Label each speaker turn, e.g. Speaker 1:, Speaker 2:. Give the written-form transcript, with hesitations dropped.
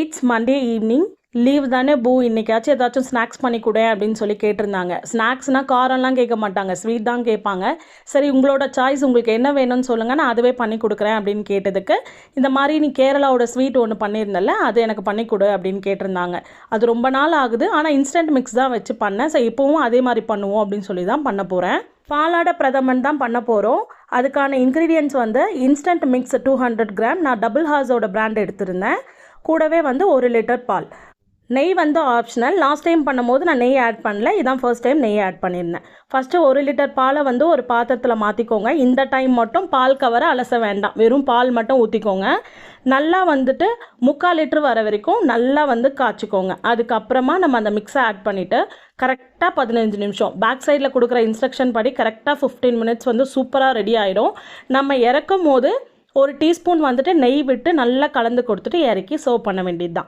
Speaker 1: It's Monday evening leave தானே பூ, இன்றைக்காச்சும் ஏதாச்சும் ஸ்நாக்ஸ் பண்ணி கொடு அப்படின்னு சொல்லி கேட்டிருந்தாங்க. ஸ்நாக்ஸ்னால் காரம்லாம் கேட்க மாட்டாங்க, ஸ்வீட் தான் கேட்பாங்க. சரி உங்களோட சாய்ஸ், உங்களுக்கு என்ன வேணும்னு சொல்லுங்கள், நான் அதுவே பண்ணி கொடுக்குறேன் அப்படின்னு கேட்டதுக்கு, இந்த மாதிரி நீ கேரளாவோட ஸ்வீட் ஒன்று பண்ணியிருந்தல, அது எனக்கு பண்ணி கொடு அப்படின்னு கேட்டிருந்தாங்க. அது ரொம்ப நாள் ஆகுது, ஆனால் இன்ஸ்டன்ட் மிக்ஸ் தான் வச்சு பண்ணேன். ஸோ இப்போவும் அதே மாதிரி பண்ணுவோம் அப்படின்னு சொல்லி தான் பண்ண போகிறேன். பாலாடை பிரதமன் தான் பண்ண போகிறோம். அதுக்கான இன்க்ரீடியன்ட்ஸ் வந்து இன்ஸ்டன்ட் மிக்ஸ் 200 கிராம், நான் டபுள் ஹார்ஸோட பிராண்ட் எடுத்திருந்தேன். கூடவே வந்து 1 லிட்டர் பால். நெய் வந்து ஆப்ஷனல். லாஸ்ட் டைம் பண்ணும்போது நான் நெய் ஆட் பண்ணல, இதான் ஃபர்ஸ்ட் டைம் நெய் ஆட் பண்ணியிருந்தேன். ஃபஸ்ட்டு 1 லிட்டர் பாலை வந்து ஒரு பாத்திரத்தில் மாற்றிக்கோங்க. இந்த டைம் மட்டும் பால் கவரை அலச வேண்டாம், வெறும் பால் மட்டும் ஊற்றிக்கோங்க. நல்லா வந்துட்டு 3/4 லிட்டர் வர வரைக்கும் நல்லா வந்து காய்ச்சிக்கோங்க. அதுக்கப்புறமா நம்ம அந்த மிக்ஸை ஆட் பண்ணிவிட்டு கரெக்டாக 15 நிமிஷம், பேக் சைடில் கொடுக்குற இன்ஸ்ட்ரக்ஷன் படி கரெக்டாக 15 மினிட்ஸ் வந்து சூப்பராக ரெடி ஆகிடும். நம்ம இறக்கும் போது 1 டீஸ்பூன் வந்துட்டு நெய் விட்டு நல்லா கலந்து கொடுத்துட்டு இறக்கி சர்வ் பண்ண வேண்டியது தான்.